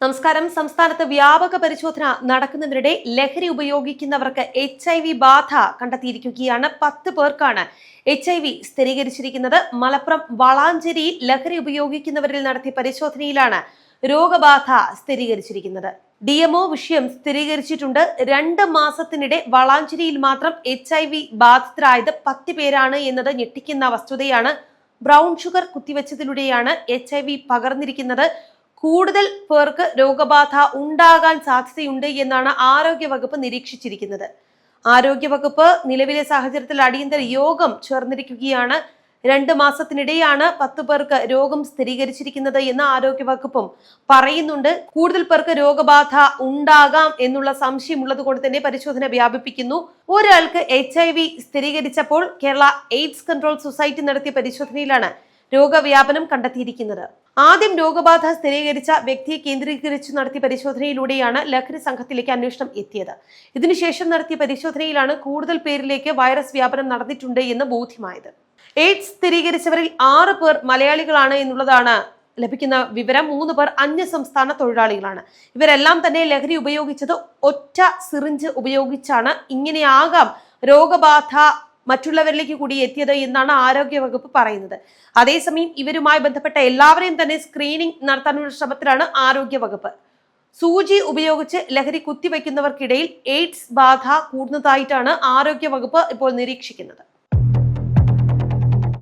നമസ്കാരം. സംസ്ഥാനത്ത് വ്യാപക പരിശോധന നടക്കുന്നതിനിടെ ലഹരി ഉപയോഗിക്കുന്നവർക്ക് HIV ബാധ കണ്ടെത്തിയിരിക്കുകയാണ്. 10 പേർക്കാണ് HIV സ്ഥിരീകരിച്ചിരിക്കുന്നത്. മലപ്പുറം വളാഞ്ചേരിയിൽ ലഹരി ഉപയോഗിക്കുന്നവരിൽ നടത്തിയ പരിശോധനയിലാണ് രോഗബാധ സ്ഥിരീകരിച്ചിരിക്കുന്നത്. DMO വിഷയം സ്ഥിരീകരിച്ചിട്ടുണ്ട്. 2 മാസത്തിനിടെ വളാഞ്ചേരിയിൽ മാത്രം HIV ബാധിതരായത് 10 പേരാണ് എന്നത് ഞെട്ടിക്കുന്ന വസ്തുതയാണ്. ബ്രൗൺ ഷുഗർ കുത്തിവെച്ചതിലൂടെയാണ് HIV പകർന്നിരിക്കുന്നത്. കൂടുതൽ പേർക്ക് രോഗബാധ ഉണ്ടാകാൻ സാധ്യതയുണ്ട് എന്നാണ് ആരോഗ്യവകുപ്പ് നിരീക്ഷിച്ചിരിക്കുന്നത്. ആരോഗ്യവകുപ്പ് നിലവിലെ സാഹചര്യത്തിൽ അടിയന്തര യോഗം ചേർന്നിരിക്കുകയാണ്. 2 മാസത്തിനിടെയാണ് 10 പേർക്ക് രോഗം സ്ഥിരീകരിച്ചിരിക്കുന്നത് എന്ന് ആരോഗ്യവകുപ്പും പറയുന്നുണ്ട്. കൂടുതൽ പേർക്ക് രോഗബാധ ഉണ്ടാകാം എന്നുള്ള സംശയമുള്ളത് കൊണ്ട് തന്നെ പരിശോധന വ്യാപിപ്പിക്കുന്നു. ഒരാൾക്ക് HIV സ്ഥിരീകരിച്ചപ്പോൾ കേരള എയ്ഡ്സ് കൺട്രോൾ സൊസൈറ്റി നടത്തിയ പരിശോധനയിലാണ് രോഗവ്യാപനം കണ്ടെത്തിയിരിക്കുന്നത്. ആദ്യം രോഗബാധ സ്ഥിരീകരിച്ച വ്യക്തിയെ കേന്ദ്രീകരിച്ച് നടത്തിയ പരിശോധനയിലൂടെയാണ് ലഹരി സംഘത്തിലേക്ക് അന്വേഷണം എത്തിയത്. ഇതിനുശേഷം നടത്തിയ പരിശോധനയിലാണ് കൂടുതൽ പേരിലേക്ക് വൈറസ് വ്യാപനം നടന്നിട്ടുണ്ട് എന്ന് ബോധ്യമായത്. എയ്ഡ്സ് സ്ഥിരീകരിച്ചവരിൽ 6 പേർ മലയാളികളാണ് എന്നുള്ളതാണ് ലഭിക്കുന്ന വിവരം. 3 പേർ അന്യസംസ്ഥാന തൊഴിലാളികളാണ്. ഇവരെല്ലാം തന്നെ ലഹരി ഉപയോഗിച്ചത് ഒറ്റ സിറിഞ്ച് ഉപയോഗിച്ചാണ്. ഇങ്ങനെയാകാം രോഗബാധ മറ്റുള്ളവരിലേക്ക് കൂടി എത്തിയത് എന്നാണ് ആരോഗ്യവകുപ്പ് പറയുന്നത്. അതേസമയം ഇവരുമായി ബന്ധപ്പെട്ട എല്ലാവരെയും തന്നെ സ്ക്രീനിംഗ് നടത്താനുള്ള ശ്രമത്തിലാണ് ആരോഗ്യവകുപ്പ്. സൂചി ഉപയോഗിച്ച് ലഹരി കുത്തിവെക്കുന്നവർക്കിടയിൽ എയ്ഡ്സ് ബാധ കൂടുന്നതായിട്ടാണ് ആരോഗ്യവകുപ്പ് ഇപ്പോൾ നിരീക്ഷിക്കുന്നത്.